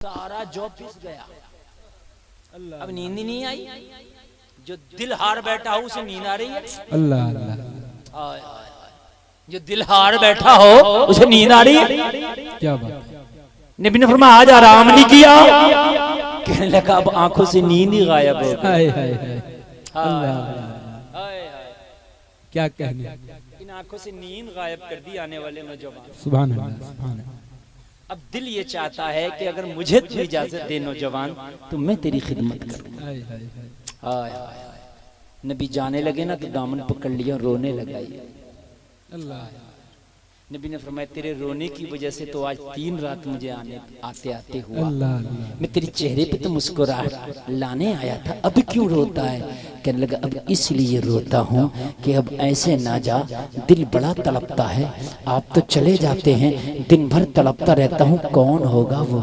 सारा जॉब पिस गया, अब नींद ही नहीं आई। जो दिल हार बैठा हो उसे नींद आ रही है। अल्लाह अल्लाह। जो दिल हार बैठा हो उसे नींद आ रही है। क्या बात। नबी ने फरमाया आज आराम नहीं किया, कहने लगा अब आंखों से नींद ही गायब हो गई। हाय हाय हाय। अल्लाह क्या कहने, इन आंखों से नींद गायब कर दी आने वाले नौजवान। सुभान अल्लाह सुभान अल्लाह। अब दिल ये चाहता है कि अगर मुझे तू इजाजत दे नौजवान तो मैं तेरी खिदमत करूं। हाय हाय हाय। हाय हाय। नबी जाने लगे ना तो दामन पकड़ लिया, रोने लगा। अल्लाह। नबी ने फरमाया तेरे रोने की वजह से तो आज 3 रात मुझे आते आते हुआ। अल्लाह अल्लाह। मैं तेरे चेहरे पे तो मुस्कुराहट लाने आया था, अब क्यों रोता है? कहने लगा अब इसलिए रोता हूँ कि अब ऐसे ना जा, दिल बड़ा तड़पता है। आप तो चले जाते हैं, दिन भर तड़पता रहता हूँ। कौन होगा वो,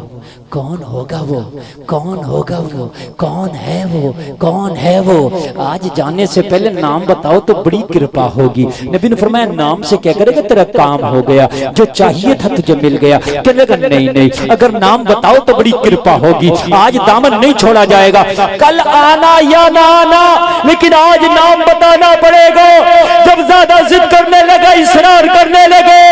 कौन होगा वो, कौन होगा वो, कौन है वो, कौन है वो? आज जाने से पहले नाम बताओ तो बड़ी कृपा होगी। नबी ने फरमाया नाम से क्या करेगा, तेरा काम हो गया, जो चाहिए था तुझे मिल गया। कहने लगा नहीं नहीं, अगर नाम बताओ तो बड़ी कृपा होगी। आज दामन नहीं छोड़ा जाएगा, कल आना या ना आना, लेकिन आज नाम बताना पड़ेगा। जब ज्यादा जिद करने लगा, इसरार करने लगे,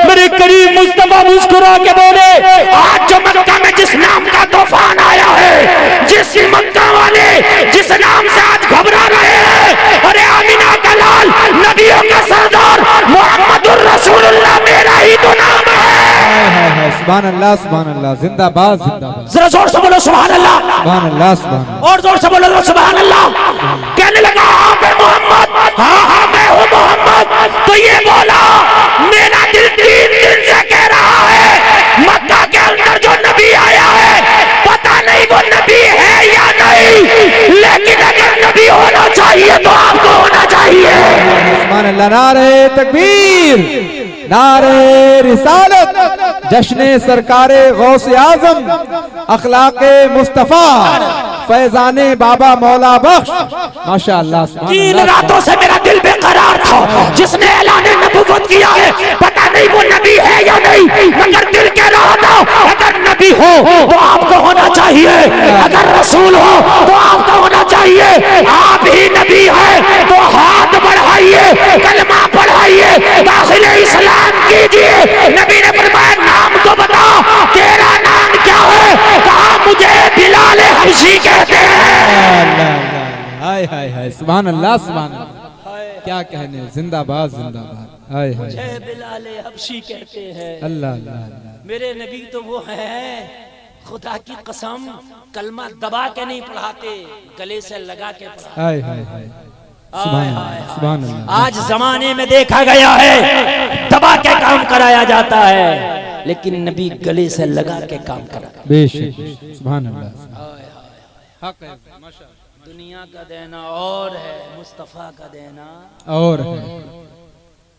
मेरे करीब मुस्तफा मुस्कुरा के बोले आज जो मक्का में जिस नाम का तूफान आया है, जिस मक्का वाले जिस नाम से आज घबरा रहे हैं, अरे आमिना का लाल, नबियों का सरदार मोहम्मदुर रसूलुल्लाह मेरा ही तो नाम है। सुभान अल्लाह सुभान अल्लाह। जिंदाबाद जिंदाबाद। जरा जोर से बोलो सुभान अल्लाह। सुभान अल्लाह सुभान अल्लाह। और जोर से बोलो सुभान अल्लाह। कहने लगा आप है मोहम्मद? हाँ हाँ मैं हूँ मोहम्मद। तो ये बोला मेरा दिल 3 दिन से कह रहा है मक्का के अंदर जो नबी आया है, पता नहीं वो नबी है या नहीं, लेकिन अगर नबी होना चाहिए तो आपको होना चाहिए। सुभान अल्लाह। नारे तकबीर, नारे रिसालत, जश्ने सरकारे गौसे आजम, अखलाके मुस्तफा, फैजाने बाबा मौला बख्श। माशाअल्लाह। 3 रातों से मेरा दिल बेकरार था, जिसने ऐलान नबूवत किया है पता नहीं वो नबी है या नहीं, मगर दिल कह रहा था अगर नबी हो तो आपको होना चाहिए, अगर रसूल हो तो आपको होना चाहिए। आप ही नबी है तो हाथ बढ़ाइए, कलमा पढ़ाइए, दाखिले इस्लाम कीजिए। नबी ने फरमाया नाम तो बता, तेरा नाम क्या है? कहा मुझे बिलाल हबशी कहते हैं। हाय हाय हाय। सुभान अल्लाह सुभान अल्लाह। क्या कहने, जिंदाबाद जिंदाबाद। हाय हाय। मुझे बिलाल हबशी कहते हैं। अल्लाह अल्लाह। मेरे नबी तो वो हैं, खुदा की कसम कलमा दबा के नहीं पढ़ाते, गले से लगा के पढ़ाते। हाय हाय हाय। सुभान अल्लाह सुभान अल्लाह। आज जमाने में देखा गया है दबा के काम कराया जाता है, लेकिन नबी गले से लगा के काम करा। बेशक। सुभान अल्लाह। हक है। माशाअल्लाह। दुनिया का देना और है, मुस्तफा का देना और है।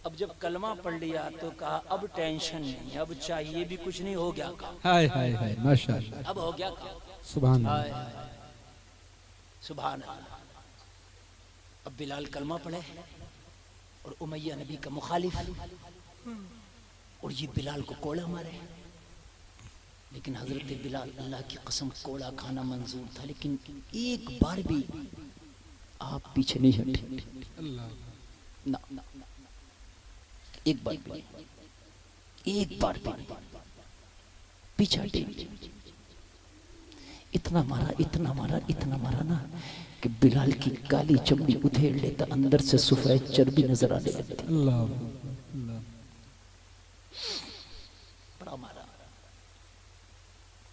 अब जब कलमा पढ़ लिया तो कहा अब टेंशन नहीं, अब चाहिए भी कुछ नहीं, हो गया काम। हाय हाय हाय। माशाअल्लाह। अब हो गया काम। सुभान अल्लाह सुभान अल्लाह। अब बिलाल कलमा पढ़े और उमैया नबी का मुखालिफ, और ये बिलाल को कोड़ा मारे। लेकिन हजरत बिलाल, अल्लाह की कसम कोड़ा खाना मंजूर था, लेकिन एक बार भी आप पीछे नहीं हटे ना, एक बार भी, एक बार भी पीछे हटे। इतना मारा इतना मारा इतना मारा ना कि बिलाल की काली चमड़ी उधेड़ लेता, अंदर से सफेद चर्बी नजर आने लगती। अल्लाह। बड़ा मारा।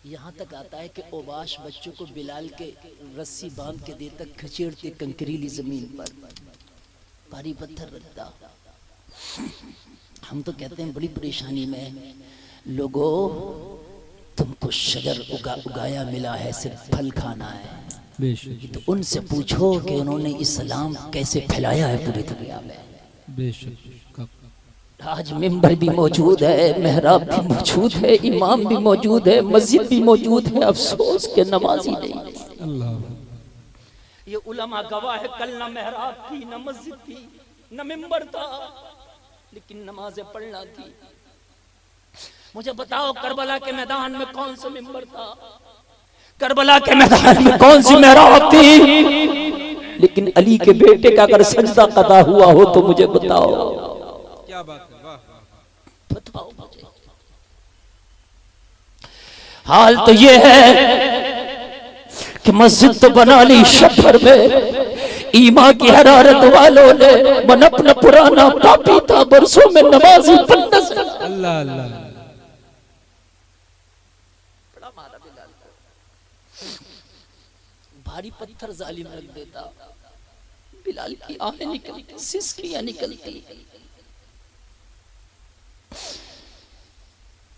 यहाँ तक आता है कि ओबाश बच्चों को बिलाल के रस्सी बांध के देर तक खचेड़ते कंकरीली जमीन पर, भारी पत्थर रखता। हम तो कहते हैं बड़ी परेशानी में, लोगों तुमको शजर उगाया मिला है, सिर्फ फल खाना है। बेशक। तो उनसे पूछो कि उन्होंने इस्लाम कैसे फैलाया है पूरी दुनिया में। बेशक। आज मिंबर भी मौजूद है, मेहराब भी मौजूद है, इमाम भी मौजूद है, मस्जिद भी मौजूद है, अफसोस के नमाजी नहीं। अल्लाह। ये उलमा गवाह है, कल न मेहराब थी, न मस्जिद थी, न मिंबर था, लेकिन नमाजें पढ़ना थी। मुझे बताओ करबला के मैदान में कौन सा मिंबर था, करबला के मैदान में कौन सी मेहराब थी, लेकिन अली के बेटे का अगर सजदा कदा हुआ हो तो मुझे बताओ। क्या बात है, वाह बताओ मुझे। हाल तो ये है कि मस्जिद तो बना ली शहर में, ईमा की हरारत वालों ने मन अपना पुराना पापी था बरसों में नमाजी बनने से। अल्लाह अल्लाह। बड़ा मारा बिलाल को, भारी पत्थर जालिम रख देता, बिलाल की आंखें निकलती, सिसकियां निकलती।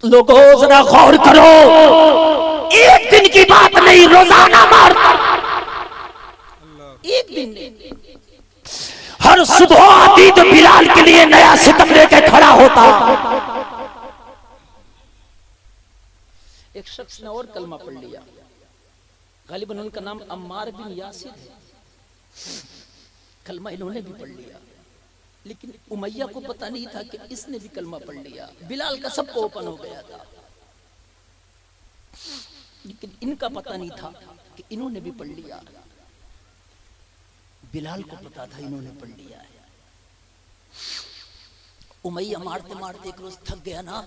लोगों जरा गौर करो, एक दिन की बात नहीं, रोजाना मारता, एक दिन नहीं, हर सुबह आती तो बिलाल के लिए नया सितम लेके खड़ा होता। एक शख्स ने और कलमा पढ़ लिया, गालिबन उनका नाम अम्मार बिन यासिर है, कलमा इन्होंने भी पढ़ लिया, लेकिन उमैया को पता नहीं था कि इसने भी कलमा पढ़ लिया। बिलाल का सबको ओपन हो गया था, लेकिन इनका पता नहीं था कि इन्होंने भी पढ़ लिया। बिलाल को पता था इन्होंने पढ़ लिया है। उमैया मारते मारते एक रोज थक गया ना,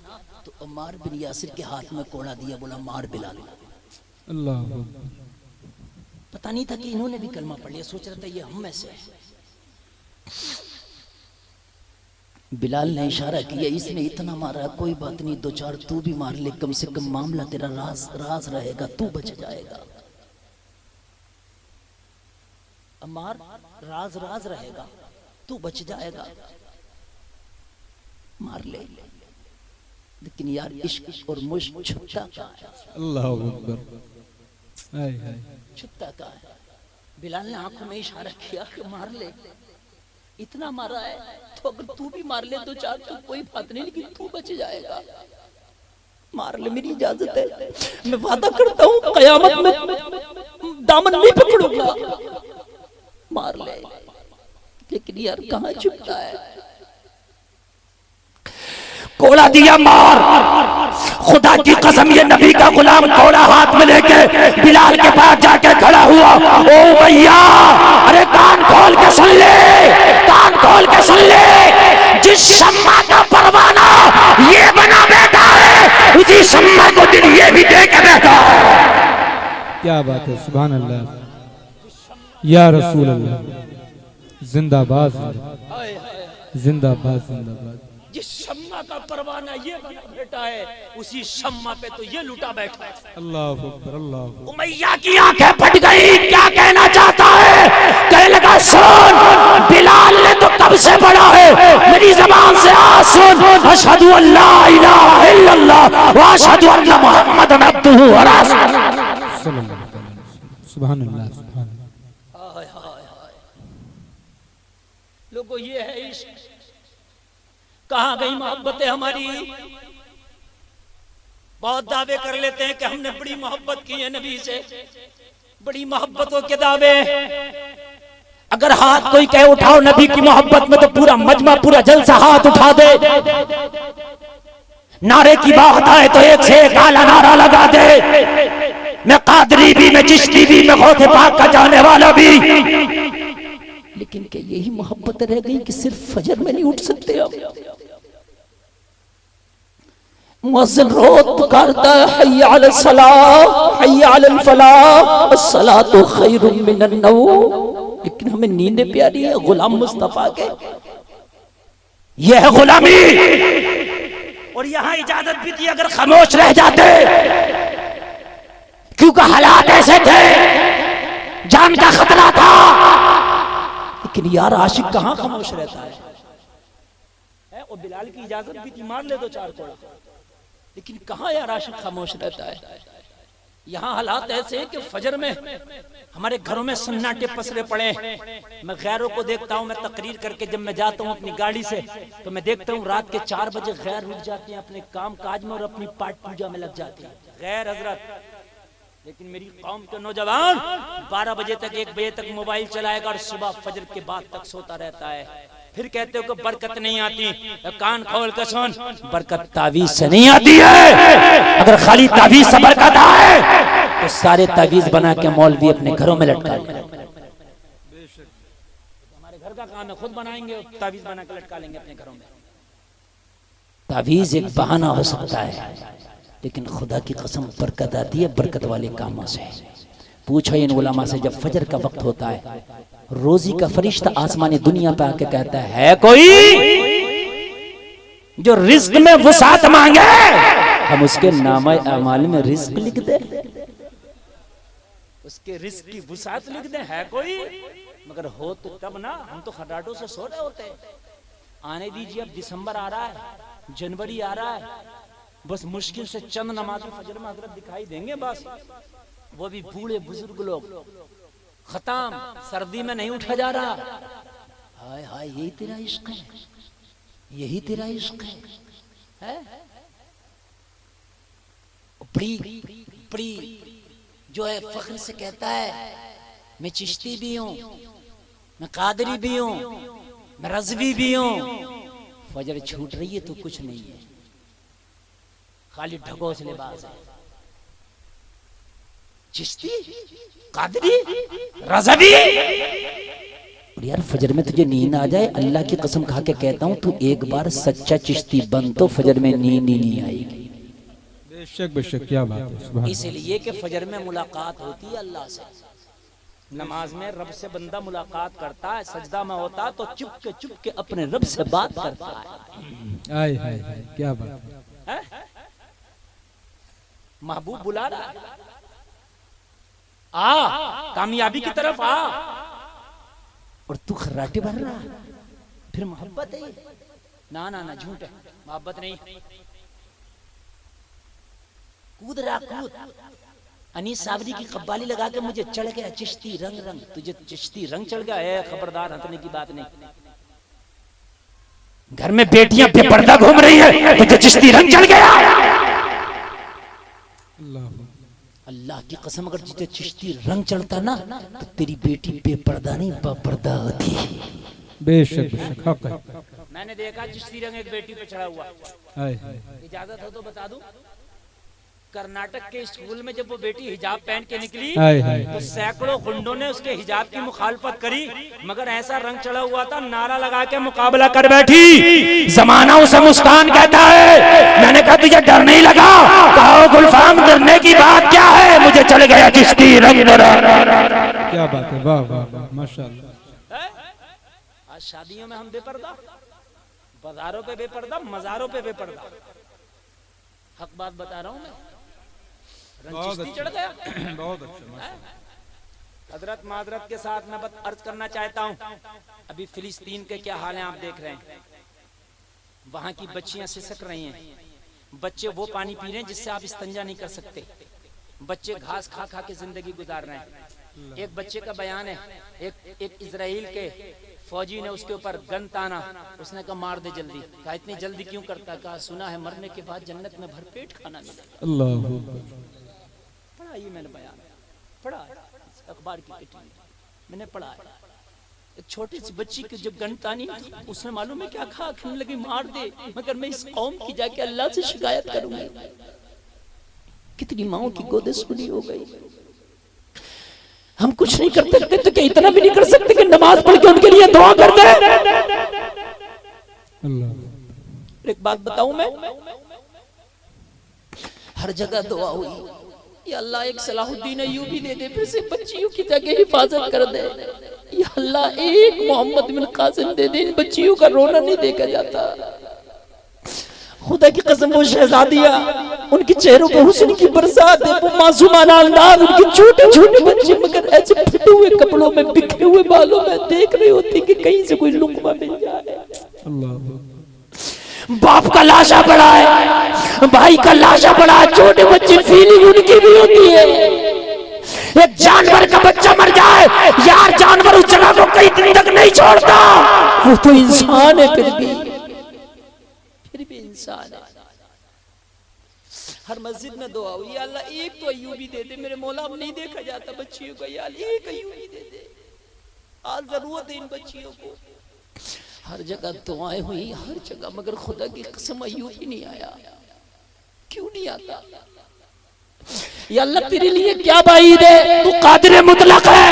तो अम्मार बिन यासिर के हाथ में कोड़ा दिया, बोला मार बिलाल। अल्लाह। पता नहीं था कि इन्होंने भी कलमा पढ़ लिया, सोच रहा था ये हम में से है। बिलाल ने इशारा किया, इसने इतना मारा, कोई बात नहीं, दो चार तू भी मार ले, कम से कम मामला तेरा राज राज रहेगा, तू बच जाएगा। अम्मार, राज राज रहेगा, तू बच जाएगा, मार ले। लेकिन यार इश्क और मुश्क छुपता का है। अल्लाह अकबर। हाय हाय। छुपता का है। बिलाल ने आंखों में इशारा किया कि मार ले, इतना मारा है तो अगर तू भी मार ले दो चार तो कोई बात नहीं, लेकिन तू बच जाएगा, मार ले, मेरी इजाजत है, मैं वादा करता हूँ कयामत में दामन नहीं पकड़ूंगा, मार ले। लेकिन यार कहाँ छुपता है। कोड़ा दिया, मार। खुदा की कसम ये नबी का गुलाम कोड़ा हाथ में लेके बिलाल के पास जाके खड़ा हुआ। ओ भैया, अरे कान खोल के सुन ले, कान खोल के सुन ले, जिस शम्मा का परवाना ये बना बैठा है, उसी शम्मा को दिन ये भी दे के बैठा है। क्या बात है, सुभान अल्लाह या रसूल अल्लाह। जिंदाबाद जिंदाबाद जिंदाबाद। जिस शम्मा का परवाना ये बना बैठा है, उसी शम्मा पे तो ये लुटा बैठा है। अल्लाह अकबर अल्लाह। उमैया की आंखें फट गई, क्या कहना चाहता है, कहने लगा सुन, बिलाल ने तो कब से पढ़ा है, मेरी जबान से आज सुन, अशहदु अल्ला इलाहा इल्लल्लाह व अशहदु अन्ना मुहम्मदन अब्दुहु व रसूलुहु। सुभान अल्लाह सुभान। हाय हाय हाय। लोगों ये है इश्क, कहाँ गई मोहब्बतें हमारी। बहुत दावे कर लेते हैं कि हमने बड़ी मोहब्बत की है नबी से, बड़ी मोहब्बतों के दावे। अगर हाथ कोई कहे उठाओ नबी की मोहब्बत में, तो पूरा मजमा पूरा जलसा हाथ उठा दे। नारे की बात आए तो एक से एक आला नारा लगा दे। मैं कादरी भी, मैं चिश्ती भी, मैं गौसे पाक का जाने वाला भी। लेकिन क्या यही मोहब्बत रह गई कि सिर्फ फजर में नहीं उठ सकते हम। मुअज्जिन रोज पुकारता है हय्या अल सलाह हय्या अल फलाह, अस्सलातु खैरुम मिनन नौम। लेकिन हमें नींदें प्यारी है गुलाम मुस्तफा के, यह है गुलामी। और यहां इजाजत भी थी अगर खामोश रह जाते, क्योंकि हालात ऐसे थे, जान का खतरा था। लेकिन यार आशिक कहां खामोश रहता है। और बिलाल की इजाजत भी थी, मार ले दो चार कोड़ा, लेकिन कहां यार आशिक खामोश रहता है। यहाँ हालात ऐसे हैं कि फजर में हमारे घरों में सन्नाटे पसरे पड़े। मैं गैरों को देखता हूँ, मैं तकरीर करके जब मैं जाता हूँ अपनी गाड़ी से, तो मैं देखता हूँ रात के 4 बजे गैर उठ जाते हैं अपने काम काज में और अपनी पाठ पूजा में लग जाते हैं गैर हजरत। लेकिन मेरी कौम के नौजवान 12 बजे तक 1 बजे तक मोबाइल चलाएगा और सुबह फजर के बाद तक सोता रहता है। फिर कहते हो कि बरकत नहीं आती। कान खोल कर सुन, बरकत तावीज से नहीं आती है। अगर खाली तावीज से बरकत आए तो सारे तावीज बना के मौलवी अपने घरों में लटका लेंगे। हमारे घर का काम है, खुद बनाएंगे, तावीज बना के लटका लेंगे अपने घरों में। तावीज एक बहाना हो सकता है, लेकिन खुदा की कसम बरकत आती है बरकत वाले कामों से। पूछो इन उलमा से, जब फजर का वक्त होता है, रोजी का फरिश्ता आसमानी दुनिया पे आके कहता है कोई जो रिज्क में वसात मांगे, हम उसके नामे अमाल में रिज्क लिख दे, उसके रिज्क की वसात लिख दे। है कोई? मगर हो तो तब ना, हम तो खटाटों से सो रहे होते हैं। आने दीजिए, अब दिसंबर आ रहा है, जनवरी आ रहा है, बस मुश्किल से चंद नमाज़ें फजर में हजरत दिखाई देंगे, बस वो भी बूढ़े बुजुर्ग लोग। खत्म, सर्दी में नहीं उठा जा रहा। हाय हाय, यही तेरा इश्क है, यही तेरा इश्क है? बड़ी बड़ी जो है फख्र से कहता है मैं चिश्ती भी हूँ, मैं कादरी भी हूँ, मैं रज़वी भी हूँ। फजर छूट रही है तो कुछ नहीं है, खाली ढकोस लिबास है। चिश्ती, कादरी, रज़वी। और यार फजर में तुझे नींद आ जाए, अल्लाह की कसम खा के कहता हूँ, तू एक बार सच्चा चिश्ती बन तो फजर में नींद ही नहीं आएगी। बेशक बेशक, क्या बात है। इसलिए कि फजर में मुलाकात होती है अल्लाह से। नमाज में रब से बंदा मुलाकात करता है, सजदा में होता तो चुप के अपने रब से बात करता है। आय हाय हाय, क्या बात है। महबूब बुला रहा है, आ कामयाबी की तरफ आ, और तू खर्राटे भर रहा है। फिर मोहब्बत है? ना ना ना, झूठ है, मोहब्बत नहीं। कूद रहा, कूद। अनीस सावरी की कब्बाली लगा के मुझे चढ़ गया चिश्ती रंग रंग, तुझे चिश्ती रंग चढ़ गया है, खबरदार, हंसने की बात नहीं। घर में बेटियां बेपर्दा घूम रही है, तुझे चिश्ती रंग चढ़ गया। अल्लाह की कसम, अगर तुझे चिश्ती रंग चढ़ता ना तो तेरी बेटी बेपर्दा नहीं बापर्दा होती। बेशक बेशक, हक है। मैंने देखा चिश्ती रंग एक बेटी पे चढ़ा हुआ। इजाजत हो तो बता दूं, कर्नाटक के स्कूल में जब वो बेटी हिजाब पहन के निकली तो सैकड़ों गुंडों ने उसके हिजाब की मुखालफत करी, मगर ऐसा रंग चढ़ा हुआ था, नारा लगा के मुकाबला कर बैठी। जमाना उसे मुस्कान कहता है। मैंने कहा तुझे डर नहीं लगा? कहो गुलफाम, डरने की बात क्या है, मुझे चल गया चिश्ती रंग। क्या बात है, वाह वाह वाह, माशाअल्लाह। आज शादियों में हम बेपर्दा, बाजारों पे बेपर्दा, मजारों पे बेपर्दा। हक बात बता रहा हूँ मैं। बहुत अच्छा, चढ़ गया। बहुत अच्छा। हजरत माजरत के साथ मैं अर्ज करना चाहता हूँ, अभी फिलिस्तीन के क्या हाल है आप देख रहे हैं। वहां की बच्चियां सिसक रही हैं, बच्चे वो पानी पी रहे हैं जिससे आप इस्तंजा नहीं कर सकते, बच्चे घास खा खा के जिंदगी गुजार रहे हैं। एक बच्चे का बयान है, एक इजराइल के फौजी ने उसके ऊपर गन ताना, उसने कहा मार दे जल्दी। कहा इतनी जल्दी क्यों करता? कहा सुना है मरने के बाद जन्नत में भरपेट खाना मिलेगा। अल्लाह, पढ़ा ये मैंने बयान, पढ़ा अखबार की कटिंग मैंने पढ़ा है। एक छोटी सी बच्ची की जो गन तानी, उसने मालूम है क्या कहा? कहने लगी मार दे, मगर मैं इस कौम की जाके अल्लाह से शिकायत करूंगी। कितनी माओ की गोदे सुनी हो गई। हम कुछ नहीं कर सकते तो क्या इतना भी नहीं कर सकते कि नमाज पढ़ के उनके लिए दुआ कर दे? एक बात बताऊं मैं, हर जगह दुआ हुई, या अल्लाह एक सलाहुद्दीन अय्यूबी दे दे, फिर से बच्चियों की जगह हिफाजत कर दे। या अल्लाह एक मोहम्मद बिन कासिम दे दे, इन बच्चियों का रोना नहीं देखा जाता। खुदा की कसम, वो शहजादियां, उनके चेहरों पे हुस्न की बरसात है, वो मासूमाना अंदाज, उनके छोटे छोटे बच्चे मगर ऐसे फटे हुए कपड़ों में, बिखरे हुए बालों में देख रही होती कि कहीं से कोई लुकमा मिल जाए। बाप का लाशा पड़ा है, भाई का लाशा पड़ा है, छोटे बच्चे, फीलिंग उनकी भी होती है। एक जानवर का बच्चा मर जाए यार, जानवर उस जगह को कहीं दिन तक नहीं छोड़ता, वो तो इंसान है, फिर भी इंसान है। हर मस्जिद में दुआ हुई, या अल्लाह एक तो अय्यूबी दे दे मेरे मौला, अब नहीं देखा जाता बच्चियों को, या एक अय्यूबी दे दे, आज जरूरत है इन बच्चियों को। हर जगह दुआएं हुई, हर जगह, मगर खुदा की कसम अय्यूब ही नहीं आया। क्यों नहीं आता? या अल्लाह तेरे लिए क्या बाईद है, तू कादिर मुतलक है।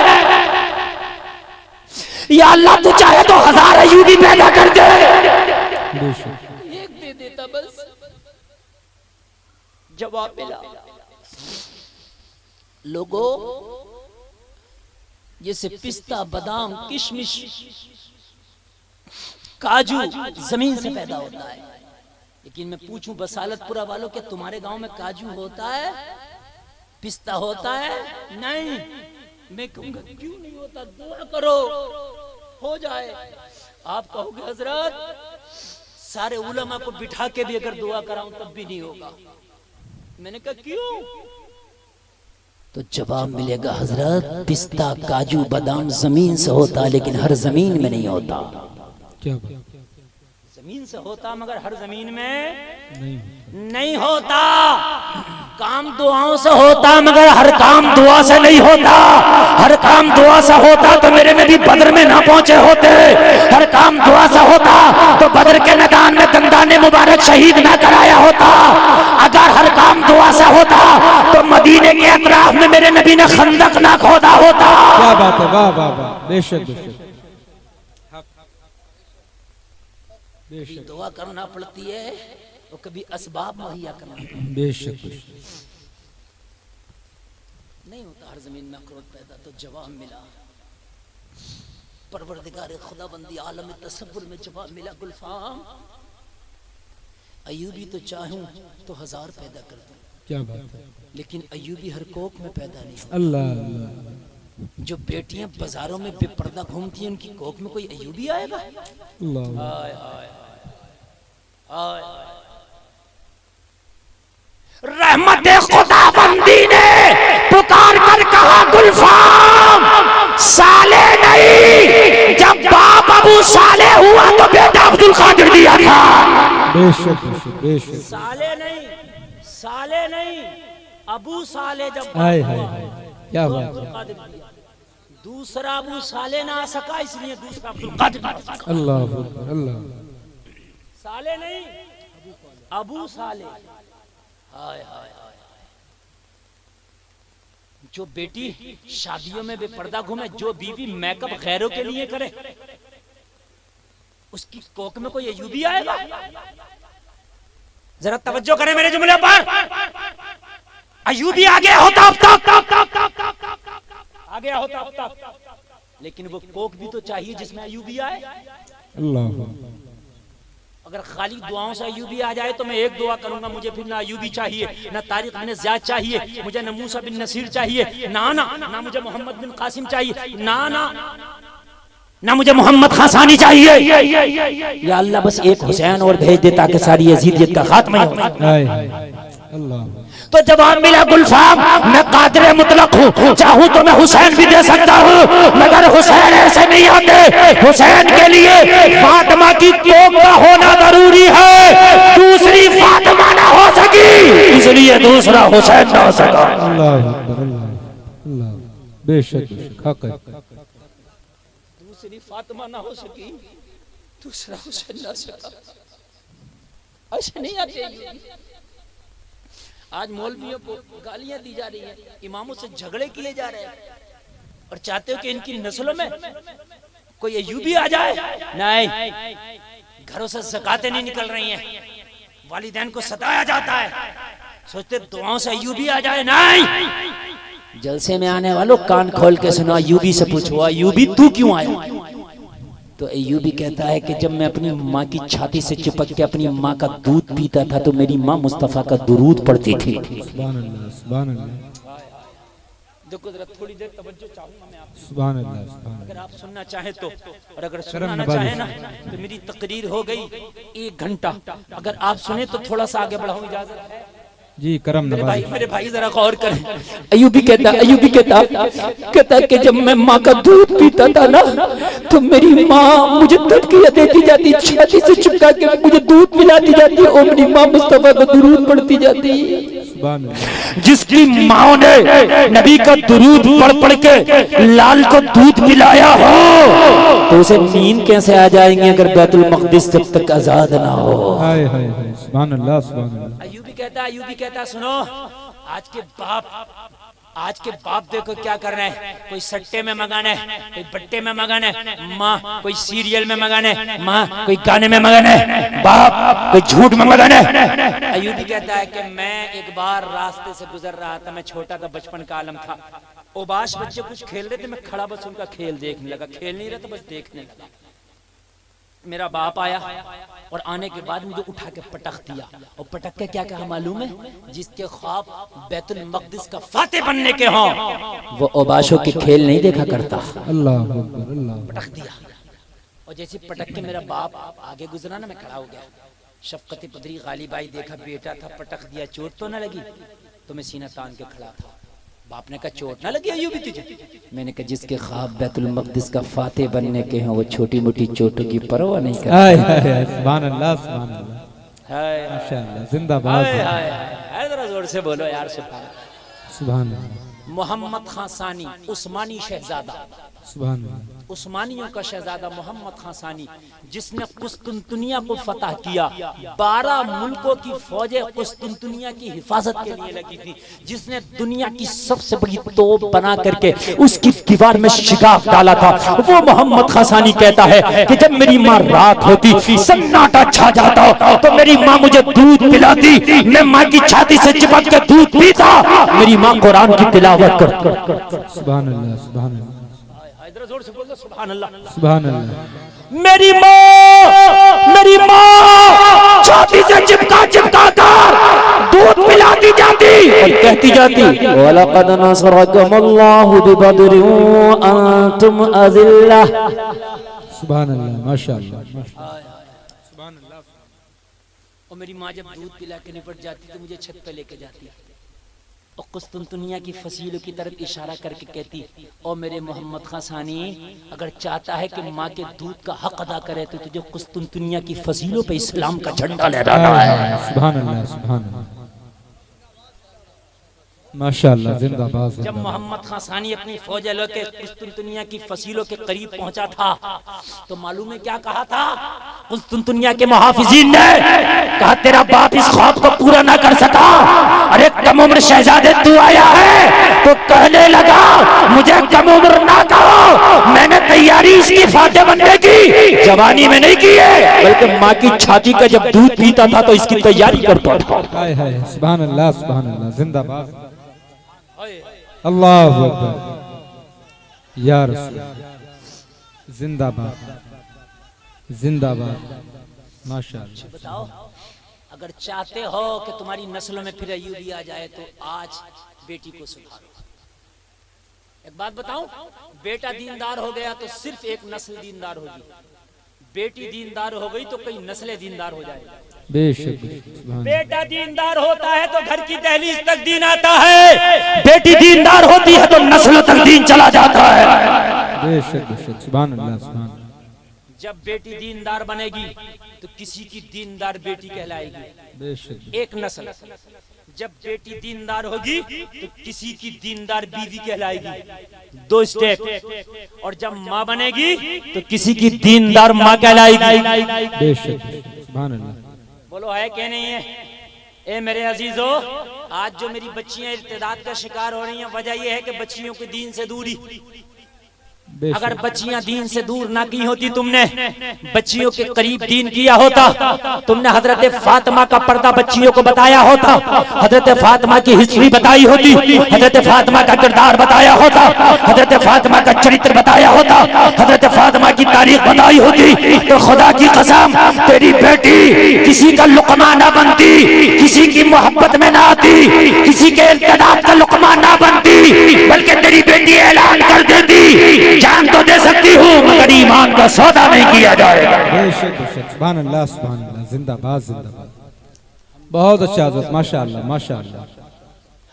या अल्लाह तू चाहे तो 1000 अय्यूबी पैदा कर दे, एक दे देता बस। जवाब मिला। लोगों, जैसे पिस्ता, बादाम, किशमिश, काजू जमीन से पैदा होता है, लेकिन मैं पूछूं बसालतपुरा वालों, क्या तुम्हारे गांव में काजू होता है, पिस्ता होता है? नहीं। मैं कहूंगा क्यों नहीं होता? दुआ करो हो जाए। आप कहोगे हजरत सारे उलमा को बिठा के भी अगर दुआ कराऊं तब भी नहीं होगा। मैंने कहा क्यों? तो जवाब मिलेगा हजरत पिस्ता, काजू, बादाम जमीन से होता, लेकिन हर जमीन में नहीं होता। क्या जमीन से होता मगर हर जमीन में नहीं होता। काम दुआओं से होता मगर हर काम दुआ से नहीं होता। हर काम दुआ से होता तो मेरे नबी बदर में ना पहुंचे होते। हर काम दुआ से होता तो बदर के मैदान में दंदाने मुबारक शहीद ना कराया होता। अगर हर काम दुआ से होता तो मदीने के अतराफ में मेरे नबी ने खंदक ना खोदा होता। क्या बात है, वाह वाह वाह, बेशक बेशक। दुआ करना पड़ती है और कभी असबाब मुहैया करना पड़ता है। बेशक नहीं होता हर जमीन में अखरोट पैदा। तो जवाब मिला, परवरदिगार खुदाबंदी आलम तसव्वुर में जवाब मिला। गुलफाम अय्यूबी तो चाहूं तो 1000 पैदा कर दूं। क्या बात है, लेकिन अय्यूबी हर कोख में पैदा नहीं होता। अल्लाह अल्लाह। जो बेटियां बाजारों में बेपर्दा घूमती हैं उनकी कोख में कोई अय्यूबी आएगा? अल्लाह। हाय हाय हाय। रहमत खुदाबंदी ने पुकार कर कहा गुलफाम साले नहीं। जब बाप अबू साले हुआ तो बेटा अब्दुल कादिर दिया था। बेशक बेशक बेशक। साले नहीं, साले नहीं, अबू साले जब हाय हाय हाय, क्या बात है। दूसरा अबू साले ना आ सका इसलिए दूसरा अब्दुल कादिर। अल्लाह अल्लाह। साले नहीं, अबू साले। हाय हाय हाय। जो बेटी शादियों में बेपर्दा घूमे, जो बीवी मेकअप गैरों के लिए करे, उसकी कोख में कोई अय्यूबी आएगा? जरा तवज्जो करें मेरे जुमले पर। अय्यूबी आ गया होता अब तक, आ गया होता अब तक, लेकिन वो कोख भी तो चाहिए जिसमें अय्यूबी आए। अल्लाह। अगर खाली दुआओं से अय्यूबी आ जाए तो मैं एक दुआ करूंगा, मुझे फिर ना अय्यूबी चाहिए, ना तारिक बिन ज़ियाद चाहिए, मुझे ना मूसा बिन नसीर चाहिए, ना मुझे मोहम्मद बिन कासिम चाहिए, ना मुझे मोहम्मद खासानी चाहिए। या अल्लाह बस एक हुसैन और भेज दे ताकि सारी यजीदियत का खात्मा हो। अल्लाह। तो जवाब मिला गुलफाम मैं कादिर मुतलक हूँ, चाहूँ तो मैं हुसैन भी दे सकता हूँ, मगर हुसैन ऐसे नहीं आते। हुसैन के लिए फातिमा की कोख का होना जरूरी है। दूसरी फातिमा ना हो सकी इसलिए दूसरा हुसैन ना हो सका। अल्लाह अल्लाह। बेशक बेशक हक है। दूसरी फातिमा ना हो सकी दूसरा हुसैन ना सका। ऐसे नहीं आते। आज मौलवियों को गालियां दी जा रही हैं, इमामों से झगड़े किए जा रहे हैं और चाहते हो कि इनकी नस्लों में कोई अय्यूबी आ जाए। नहीं, घरों से ज़कातें नहीं निकल रही हैं, वालिदैन को सताया जाता है, सोचते दुआओं से अय्यूबी आ जाए। नहीं, जलसे में आने वालों कान खोल के सुनो, अय्यूबी से पूछो अय्यूबी तू क्यों आया? तो अय्यूबी कहता है कि जब मैं अपनी माँ की छाती से चिपक के अपनी माँ का दूध पीता था तो मेरी माँ मुस्तफा का दुरूद पढ़ती थी। सुभान अल्लाह सुभान अल्लाह। देखो जरा थोड़ी देर तवज्जो चाहूंगा मैं आपसे। सुभान अल्लाह सुभान अल्लाह। अगर आप सुनना चाहें तो, और अगर सुनना ना चाहें ना तो मेरी तकरीर हो गई 1 घंटा। अगर आप सुने तो थोड़ा सा आगे बढ़ाऊं, इजाजत है? जी करम नवाज। मेरे भाई जरा गौर करें। अयूबी कहता कि जब मैं माँ का दूध पीता था ना तो मेरी माँ मुझे तड़कियाँ देती जाती, छाती से चिपका के मुझे दूध पिलाती जाती और मेरी माँ मुस्तफा को दुरूद पढ़ती जाती। जिसकी माँ ने नबी का दुरूद पढ़ पढ़ के लाल को दूध पिलाया हो तो उसे नींद कैसे आ जाएंगे अगर बैतुल मक़दिस जब तक आजाद ना हो। हाय हाय हाय सुभान अल्लाह सुभान अल्लाह। अयूबी कहता सुनो, आज के बाप देखो क्या कर रहे हैं। कोई सट्टे में मगन है, कोई बट्टे में मगन है, माँ कोई सीरियल में मगन है, माँ कोई गाने में मगन है, बाप कोई झूठ में मगन है। अयूबी कहता है कि मैं एक बार रास्ते से गुजर रहा था, मैं छोटा था, बचपन का आलम था, ओबाश बच्चे कुछ खेल रहे थे, मैं खड़ा बस उनका खेल देखने लगा, खेल नहीं रहा था बस देखने लगा। मेरा बाप आया और आने के बाद मुझे उठा के पटक दिया और पटक के क्या कहा मालूम है, जिसके ख्वाब बैतुल मक़दिस का फाते बनने के हों वो ओबाशों के खेल नहीं देखा करता। अल्लाह अकबर अल्लाह। पटक दिया और जैसे पटक के मेरा बाप आगे गुजरा ना, मैं खड़ा हो गया। शफकत पदरी गालिब आई, देखा बेटा था, पटक दिया, चोट तो ना लगी? तो मैं सीना तान के खड़ा था। बाप ने कहा चोट ना लगी अयूबी तुझे? मैंने कहा जिसके ख्वाब बैतुल मक़दिस का फाते बनने के हैं वो छोटी मोटी चोटों की परवाह नहीं करता। सुभान अल्लाह सुभान अल्लाह माशाअल्लाह जिंदाबाद। जरा जोर से बोलो यार सुभान अल्लाह। मोहम्मद खान सानी उस्मानी शहजादा, सुभान अल्लाह। उस्मानियों का शहजादा मोहम्मद खान सानी जिसने कुस्तुनतुनिया को फतह किया, 12 मुल्कों की फौजें कुस्तुनतुनिया की हिफाजत के लिए लगी थी, जिसने दुनिया की सबसे बड़ी तोप बना करके उसकी दीवार में शिगाफ डाला था, वो मोहम्मद खान सानी कहता है कि जब मेरी माँ रात होती, सन्नाटा छा जाता तो मेरी माँ मुझे दूध पिलाती, मैं माँ की छाती से चिपक के दूध पीता, मेरी माँ कुरान की तिलावत करती। सुभान अल्लाह सुभान अल्लाह जोर से बोल दो सुभान अल्लाह सुभान अल्लाह। मेरी माँ छाती से चिपका चिपका कर दूध पिलाती जाती और कहती जाती वलक़द नसरकुमुल्लाहु बिबद्रिन व अंतुम अज़िल्ला। सुभान अल्लाह माशाअल्लाह सुभान अल्लाह। और मेरी माँ जब दूध पिला के निपट जाती तो मुझे छत पे लेके जाती और कुस्तुनतुनिया की फसीलों की तरफ इशारा करके कहती, और मेरे मोहम्मद खान सानी अगर चाहता है कि माँ के दूध का हक अदा करे तो तुझे कुस्तुनतुनिया की फसीलों पे इस्लाम का झंडा लहराना है। सुभान अल्लाह सुभान अल्लाह माशाअल्लाह जिंदाबाद। जब मोहम्मद खान सानी अपनी फौज लेके कुस्तुनतुनिया की फसीलों के करीब पहुंचा था तो मालूम है क्या कहा था? कुस्तुनतुनिया के मुहाफिजीन ने कहा तेरा बाप इस ख्वाब को पूरा ना कर सका, अरे कम उम्र शहजादे तू आया है तो कहने लगा मुझे कम उम्र ना कहो, मैंने तैयारी इसकी फाते बनने की जवानी में नहीं की है, बल्कि माँ की छाती का जब दूध पीता था तो इसकी तैयारी करता था। हाय हाय सुभान अल्लाह जिंदाबाद अल्लाह अकबर या रसूल जिंदाबाद जिंदाबाद माशाअल्लाह। बताओ अगर चाहते हो कि तुम्हारी नस्लों में फिर अयूबी आ जाए तो आज बेटी को सुधारो। एक बात बताऊं, बेटा दीनदार हो गया तो सिर्फ एक नस्ल दीनदार होगी, बेटी दीनदार हो गई तो कई नस्लें दीनदार हो जाएगी। बेशक बेटा दीनदार होता है तो घर की दहलीज तक दीन आता है, बेटी दीनदार होती है तो नस्लों तक दीन चला जाता है। बेशक बेशक सुभान अल्लाह सुभान। जब बेटी दीनदार बनेगी तो किसी की दीनदार बेटी कहलाएगी, बेशक एक नस्ल। जब बेटी दीनदार होगी तो किसी की दीनदार बीवी कहलाएगी, 2 स्टेप। और जब माँ बनेगी तो किसी की दीनदार माँ कहलाएगी। बेशक सुभान अल्लाह। बोलो है क्या नहीं है? ए मेरे अजीजों, आज जो मेरी बच्चियां इर्तिदाद का शिकार हो रही हैं, वजह यह है कि बच्चियों के दीन से दूरी। अगर बच्चियां दीन से दूर ना की होती, तुमने बच्चियों के करीब दीन किया होता, तुमने हजरत फातिमा का पर्दा बच्चियों को बताया होता, हजरत फातिमा की हिस्ट्री बताई होती, हजरत फातिमा का किरदार बताया होता, हजरत फातिमा का चरित्र बताया होता, हजरत फातिमा की तारीख बताई होती, तो खुदा की कसम तेरी बेटी किसी का लुकमा ना बनती, किसी की मोहब्बत में ना आती, किसी के इर्तिदाद का लुकमा ना बनती, बल्कि तेरी बेटी ऐलान कर देती जान तो दे सकती हूँ मगर ईमान का सौदा नहीं किया जाएगा। बेशक बेशक सुभान अल्लाह जिंदाबाद जिंदाबाद। बहुत अच्छा हजरत, माशाअल्लाह माशाअल्लाह।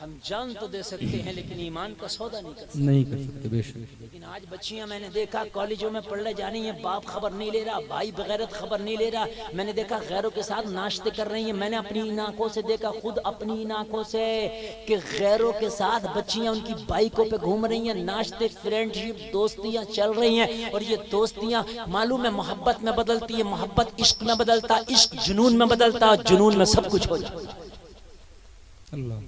हम जान तो दे सकते हैं लेकिन ईमान का सौदा नहीं कर सकते। नहीं कर सकते बेशक। लेकिन आज बच्चियां मैंने देखा कॉलेजों में पढ़ने जा रही हैं, बाप खबर नहीं ले रहा, भाई बगैरत खबर नहीं ले रहा। मैंने देखा गैरों के साथ नाश्ते कर रही हैं। मैंने अपनी इन आंखों से देखा, खुद अपनी इन आंखों से, कि गैरों के साथ बच्चियां उनकी बाइकों पे घूम रही हैं, नाश्ते, फ्रेंडशिप, दोस्तियां चल रही हैं। और ये दोस्तियां मालूम है मोहब्बत में बदलती है, मोहब्बत इश्क में बदलता, इश्क जुनून में बदलता, जुनून में सब कुछ हो जाता। अल्लाह।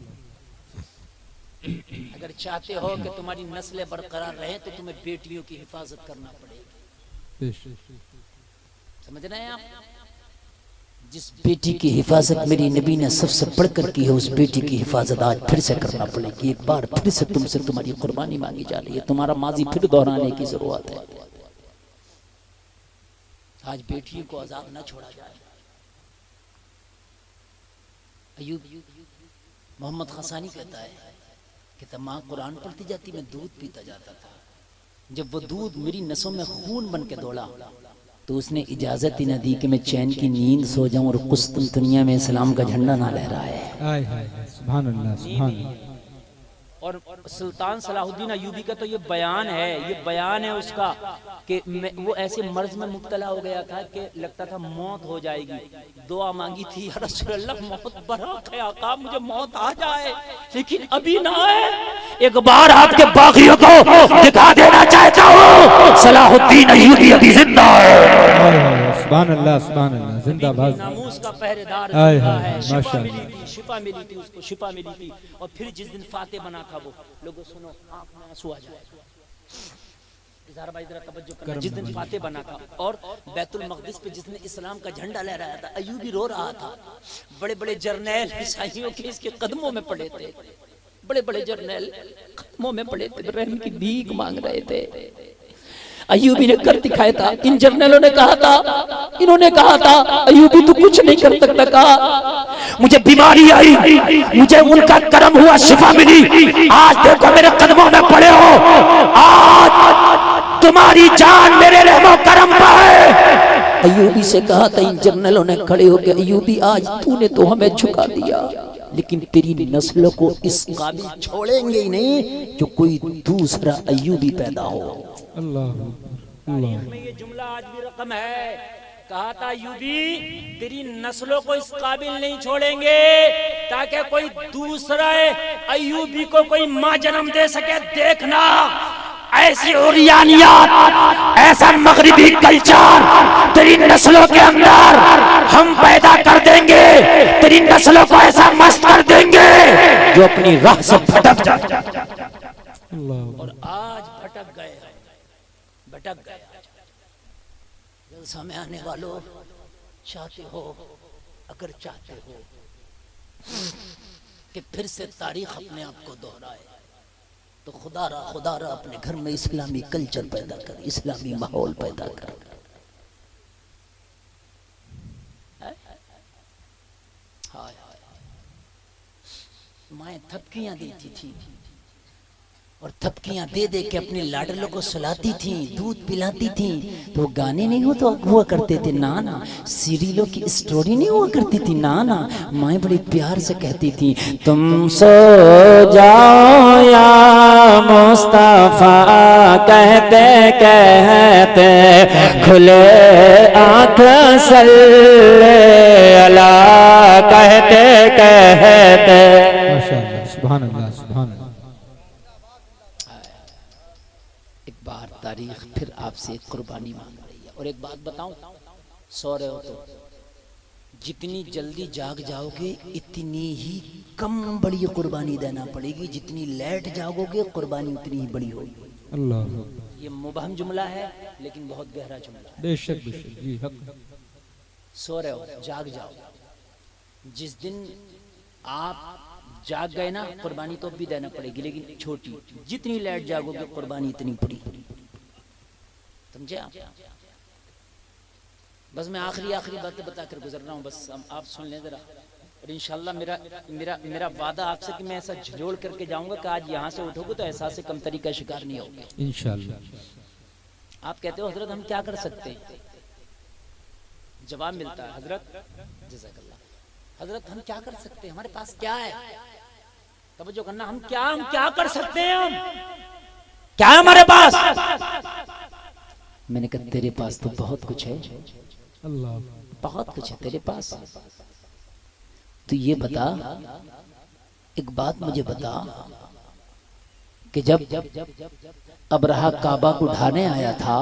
अगर चाहते हो कि तुम्हारी नस्लें बरकरार रहे तो तुम्हें बेटियों की हिफाजत करना पड़ेगी। समझ रहे हैं आप? जिस बेटी की हिफाजत मेरी नबी ने सबसे बढ़कर की है, उस बेटी की हिफाजत आज फिर से करना पड़ेगी। एक बार फिर से तुमसे तुम्हारी कुर्बानी मांगी जा रही है, तुम्हारा माजी फिर दोहराने की जरूरत है। आज बेटियों को आजाद न छोड़ा जाए। अयूब मोहम्मद खसानी कहता है कि माँ कुरान पढ़ती जाती, मैं दूध पीता जाता था। जब वो दूध मेरी नसों में खून बन के दौड़ा तो उसने इजाजत ही न दी कि मैं चैन की नींद सो जाऊं और कुस्तुनतुनिया में इस्लाम का झंडा ना लहराए। सुभान अल्लाह सुभान अल्लाह। और सुल्तान सलाहुद्दीन अयूबी का तो ये बयान है, ये बयान है उसका कि वो ऐसे मर्ज में मुब्तला हो गया था कि लगता था मौत हो जाएगी। दुआ मांगी थी, या रसूल अल्लाह मौत बराक है आका, मुझे मौत आ जाए लेकिन अभी ना आए। एक बार आपके बागियों को दिखा देना चाहता हूँ, सलाहुद्दीन अयूबी अभी जिंदा है। सुभान अल्लाह सुभान अल्लाह, जिंदाबाद। नामूस का पहरेदार जिंदा है। शिफा मिली थी, शिफा मिली थी उसको, शिफा मिली थी। और फिर जिस दिन फाते बना था वो, लोगों सुनो, आंख में आंसू आ जाए। जिस दिन फाते बना था और बैतुल मक़दिस पे जिसने इस्लाम का झंडा लहराया था, अयूबी रो रहा था। बड़े बड़े जर्नैल ईसाइयों के इसके कदमों में पड़े थे, बड़े बड़े जर्नैल कदमों में पड़े थे, रहम की भीख मांग रहे थे। अयूबी ने कर दिखाया था। इन जर्नलों ने कहा था, इन्होंने कहा था, अयूबी तू कुछ नहीं कर सकता। कहा मुझे बीमारी आई, मुझे उनका करम हुआ, शिफा मिली, आज देखो मेरे कदमों में पड़े हो, आज तुम्हारी जान मेरे रहमो करम पर है। अयूबी से कहा था, इन जर्नलों ने खड़े होकर, अयूबी आज तूने तो हमें झुका दिया, लेकिन तेरी नस्लों को इस काबिल छोड़ेंगे ही नहीं जो कोई दूसरा अयूबी पैदा हो। अल्लाह अल्लाह। में ये जुमला आज भी रकम है। कहा था अयूबी तेरी नस्लों को इस काबिल नहीं छोड़ेंगे ताकि कोई दूसरा अयूबी को कोई माँ जन्म दे सके। देखना ऐसी उरियानियात, ऐसा मगरिबी कल्चर तेरी नस्लों के अंदर हम पैदा कर देंगे, तेरी नस्लों को ऐसा मस्त कर देंगे जो अपनी राह से भटक जाए। और आज भटक गए, भटक गए। जलसा में आने वालों, चाहते हो, अगर चाहते हो कि फिर से तारीख अपने आप को दोहराए तो खुदारा अपने घर में इस्लामी कल्चर पैदा कर, इस्लामी माहौल पैदा कर। हाय माएँ थपकियां देती थी और थपकियां दे दे के अपने लाडलों को सुलाती थी, दूध पिलाती थी। तो गाने नहीं हो तो हुआ करते थे, ना ना, सीरियलों की स्टोरी नहीं हुआ करती थी, ना ना, माएँ बड़े प्यार से कहती थी, तुम सो जाओ या मुस्तफा, कहते कहते खुले आँख सल्ले अला, कहते कहते। माशाअल्लाह सुभान अल्लाह सुभान अल्लाह। तारीख फिर आपसे कुर्बानी मांग रही है। और एक बात बताऊं, सो रहे हो तो जितनी जल्दी जाग जाओगे इतनी ही कम बड़ी कुर्बानी देना पड़ेगी, जितनी लेट जागोगे कुर्बानी उतनी ही बड़ी होगी। अल्लाह। ये मुबहम जुमला है लेकिन बहुत गहरा जुमला है। बेशक बेशक जी हक। सो रहे हो, जाग जाओ। जिस दिन आप जाग गए ना, कुर्बानी तो भी देना पड़ेगी लेकिन छोटी। जितनी लेट जागोगे कुर्बानी इतनी बड़ी। समझे आप? बस मैं आखिरी बातें बताकर गुजर रहा हूँ, बस आप सुन लें जरा। और इंशाल्लाह मेरा वादा आपसे कि मैं ऐसा झिझोड़ करके जाऊंगा कि आज यहाँ से उठोगे तो एहसास से कमतरी का शिकार नहीं होगे इंशाल्लाह। आप कहते हो हजरत हम क्या कर सकते हैं? जवाब मिलता है हजरत, जज़ाकल्लाह, हजरत हम क्या कर सकते हैं, हमारे पास क्या है? तवज्जो करना, हम क्या कर सकते हैं, हम क्या है हमारे पास? मैंने कहा तेरे पास तो बहुत कुछ है, अल्लाह, बहुत कुछ है तेरे पास। तो ये बता, एक बात मुझे बता कि जब अबरहा काबा को ढाने आया था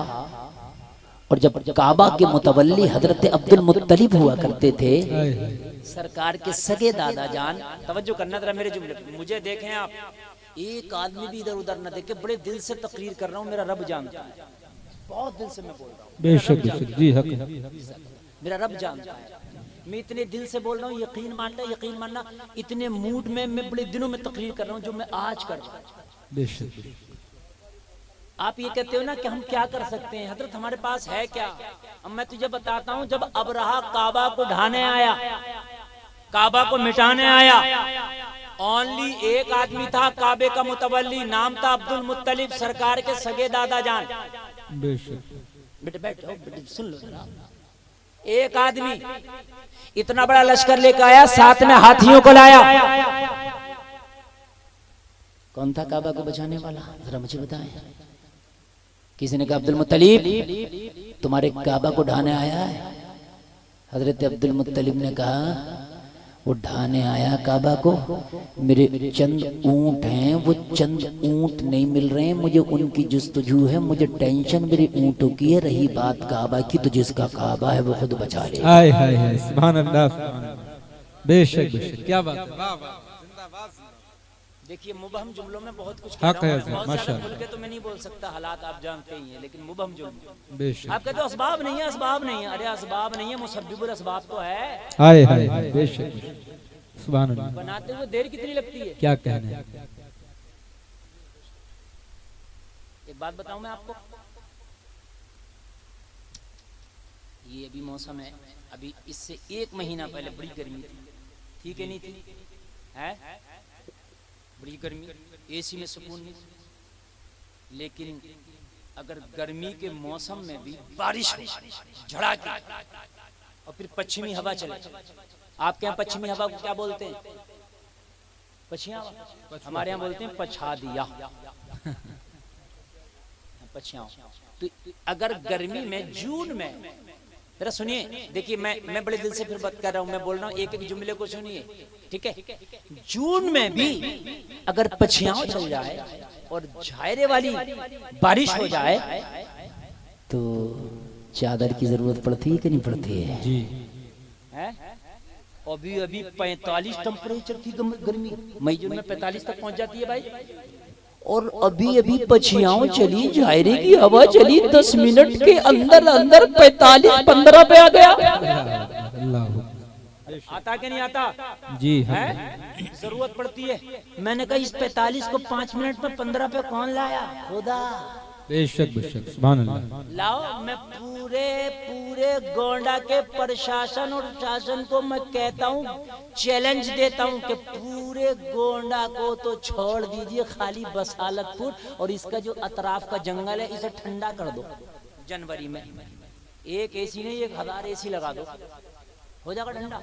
और जब काबा के मुतवल्ली हजरत अब्दुल मुत्तलिब हुआ करते थे, सरकार के सगे दादा जान, तवज्जो करना जरा मेरे जुमले, मुझे देखें आप, एक आदमी भी इधर उधर न देखे, बड़े दिल से तकरीर कर रहा हूँ, मेरा रब जानता है, बहुत दिल से मैं बोल रहा हूँ, बेशक बेशक जी हक, मेरा रब जानता है, मैं इतने दिल से बोल रहा हूँ, यकीन मानना, इतने मूड में मैं बड़े दिनों में तकरीर कर रहा हूँ जो मैं आज कर रहा हूँ। बेशक आप ये कहते हो ना कि हम क्या कर सकते हैं, हजरत हमारे पास है क्या? अब मैं तुझे बताता हूँ, जब अबरहा काबा को ढाने आया, काबा को मिटाने आया, ओनली एक आदमी था काबे का मुतवल्ली, नाम था अब्दुल मुत्तलिब, सरकार के सगे दादा जान। बेशक बेटे बैठो, बेटे सुन लो जरा। एक आदमी इतना बड़ा लश्कर लेकर आया, साथ में हाथियों को लाया। कौन था काबा को बचाने वाला, जरा मुझे बताएं। किसी ने कहा अब्दुल मुत्तलिब तुम्हारे काबा को ढाने आया है। हजरत अब्दुल मुत्तलिब ने कहा वो ढाने आया काबा को, मेरे चंद ऊंट हैं, वो चंद ऊंट नहीं मिल रहे हैं, मुझे उनकी जुस्तजू है, मुझे टेंशन मेरे ऊंटों की है। रही बात काबा की, तो जिसका काबा है वो खुद बचा ले। हाय हाय हाय, सुभान अल्लाह, सुभान अल्लाह, बेशक बेशक, क्या बात है, वाह वाह, जिंदाबाद। देखिए मुबहम जुमलों में बहुत कुछ हक है, बहुत माशाअल्लाह। ज्यादा खुल के तो मैं नहीं बोल सकता, हालात आप जानते ही हैं, लेकिन मुबहम जुमले बेशक, आप कहते हो असबाब नहीं है, असबाब नहीं है, अरे असबाब नहीं है, मुसब्बिबुल असबाब तो है। हाय हाय हाय, बेशक बेशक, सुभान अल्लाह। बनाते हुए देर कितनी लगती है? क्या कहना है, एक बात बताऊं मैं आपको, ये अभी मौसम है, अभी इससे एक महीना पहले बड़ी गर्मी थी, ठीक है नहीं थी? है बड़ी गर्मी, एसी में सुकून नहीं। लेकिन अगर गर्मी के मौसम में भी बारिश हो, झड़ाके, और फिर पश्चिमी हवा चले, आपके यहाँ पश्चिमी हवा को क्या बोलते हैं? पश्चिमी हवा, हमारे यहाँ बोलते हैं पछा दिया, पछिया। तो अगर गर्मी में जून में, जरा सुनिए, देखिए मैं बड़े दिल से फिर बात कर रहा हूँ, मैं बोल रहा हूँ एक एक जुमले को सुनिए, ठीक है? जून में भी अगर पछियाओं चल जाए और झायरे वाली बारिश हो जाए तो चादर की जरूरत पड़ती है कि नहीं पड़ती है? जी है? अभी अभी 45 टेम्परेचर थी गर्मी, मई जून में 45 तक पहुंच जाती है भाई, और अभी अभी पछियाओं चली, झायरे की हवा चली, 10 मिनट के अंदर अंदर 45-15 पे आ गया। अल्लाह, आता कि नहीं आता? जी है? जरूरत पड़ती है। मैंने कहा इस 45 को 5 मिनट में 15 पे कौन लाया? खुदा। बेशक बेशक, सुभान अल्लाह। लाओ, मैं पूरे गोंडा के प्रशासन और शासन को मैं कहता हूँ, चैलेंज देता हूँ कि पूरे गोंडा को तो छोड़ दीजिए, खाली बसालतपुर और इसका जो अतराफ का जंगल है इसे ठंडा कर दो। जनवरी में एक एसी नहीं 1000 एसी लगा दो, हो जाएगा ठंडा।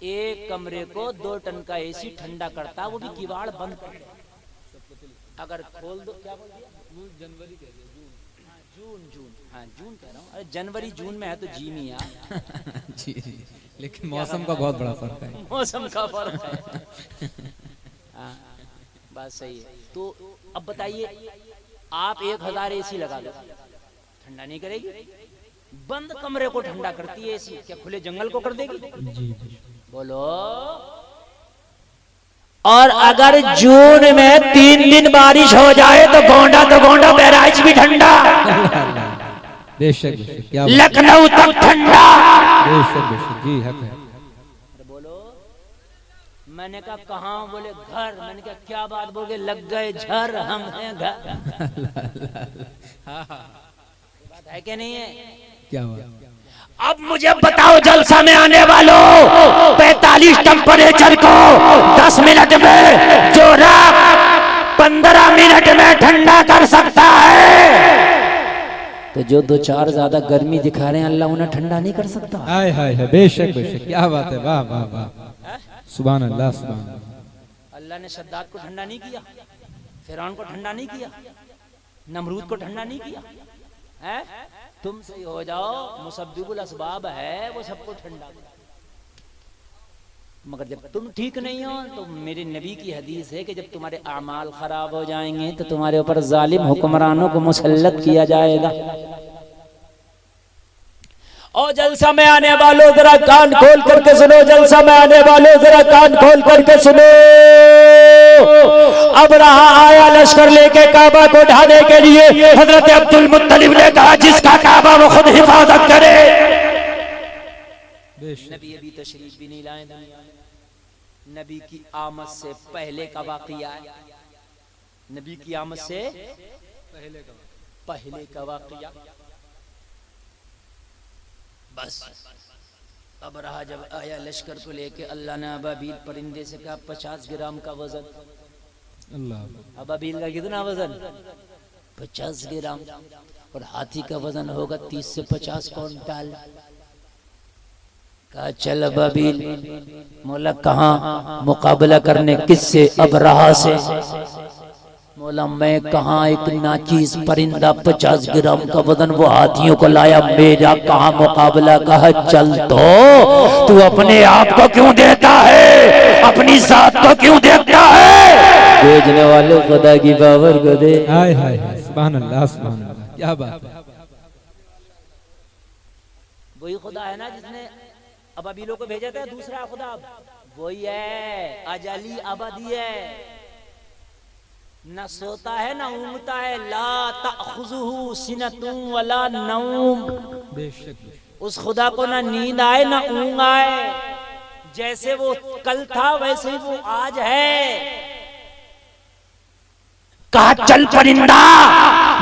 एक कमरे को 2 टन का एसी ठंडा करता, वो भी किवाड़ बंद कर, अगर खोल दो। क्या बोल दिया? जनवरी कह दिया, जून, हाँ जून कह रहा हूँ, अरे जनवरी जून में है तो जी मिया। जी, लेकिन मौसम का बहुत बड़ा फर्क है, मौसम का फर्क है। हाँ, बात सही है। तो अब बताइए, आप 1000 एसी लगा दो, ठंडा नहीं करेगी? बंद कमरे को ठंडा करती है एसी, क्या खुले जंगल को कर देगी? जी बोलो। और अगर जून में 3 दिन बारिश हो जाए तो गोंडा बहराइच भी ठंडा, बेशक बेशक, क्या लखनऊ तक ठंडा। बेशक बेशक, जी हक है। बोलो। मैंने कहा कहाँ? बोले घर। मैंने कहा क्या बात? बोले लग गए झर, हम हैं घर। बात है कि नहीं है? क्या बात? अब मुझे बताओ, जलसा में आने वालों, 45 टेम्परेचर को 10 मिनट में जो रात 15 मिनट में ठंडा कर सकता है, तो जो दो चार ज्यादा गर्मी दिखा रहे हैं अल्लाह उन्हें ठंडा नहीं कर सकता। हाय हाय हाय, बेशक बेशक, क्या बात है, वाह वाह वाह, सुभान अल्लाह सुभान अल्लाह। अल्लाह ने शद्दाद को ठंडा नहीं किया, फिरौन को ठंडा नहीं किया, नमरूद को ठंडा नहीं किया है? तुम सही हो जाओ, मुसब्बिबुल असबाब है वो सबको ठंडा कर। मगर जब तुम ठीक नहीं हो तो मेरे नबी की हदीस है कि जब तुम्हारे आमाल खराब हो जाएंगे तो तुम्हारे ऊपर जालिम हुक्मरानों को मुसल्लत किया जाएगा। और जलसा में आने वालों जरा कान खोल करके सुनो, जलसा में आने वालों जरा कान खोल करके सुनो। अब रहा आया लश्कर लेके काबा को ढाने के लिए। हजरत अब्दुल मुत्तलिब ने कहा जिसका काबा वो खुद हिफाजत करे। नबी अभी तशरीफ भी नहीं लाए दुनिया में। नबी की आमद से पहले का वाक़िया है, नबी की आमद से पहले का वाक़िया। बस अब रहा जब आया लश्कर को लेके, अल्लाह ने अबाबील परिंदे से कहा 50 ग्राम का वजन। अल्लाह, अबाबील का कितना वजन? 50 ग्राम। और हाथी का वजन होगा 30 से 50 क्विंटल। कहा चल अबाबील, मौला कहाँ मुकाबला करने, किससे? अब रहा से। मौला मैं कहाँ, एक नाचीज परिंदा 50 ग्राम का वजन वो हाथियों को लाया, मेरा कहाँ मुकाबला। कहा चल तो तू अपने आप को क्यों देता है, अपनी जात को क्यों देखता है? भेजने वाले खुदा की पावर को दे। हाय हाय हाय, सुभान अल्लाह सुभान अल्लाह, क्या बात है। वही खुदा है ना जिसने अबाबीलों को भेजा था, दूसरा खुदा वही है, अजली अबदी है, न सोता है न ऊँगता है। ला तअखुजुहु सिनतुन वला नौम। बेशक उस खुदा को ना नींद आए ना ऊँग आए। जैसे वो कल था वैसे ही वो आज है। कहा चल परिंदा,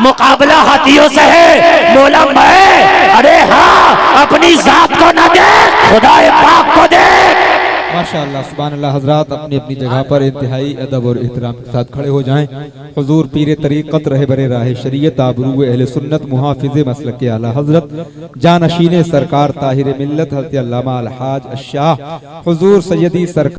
मुकाबला हाथियों से है। बोला मैं, अरे हाँ, अपनी जात को न देख, खुदाए पाक को देख। माशाअल्लाह सुभान अल्लाह। हजरात अपनी अपनी जगह पर इंतहाई अदब और एहतराम के साथ खड़े हो जाएं। हुजूर पीरे तरीक़त रहे बरे राहे शरीयत आबरू अहले सुन्नत मुहाफिज़े मसलक के आला हजरत जानशीन सरकार ताहिर मिल्लत हज़रत अल्लामा अलहाज अश शाह हुजूर सैयदी सरकार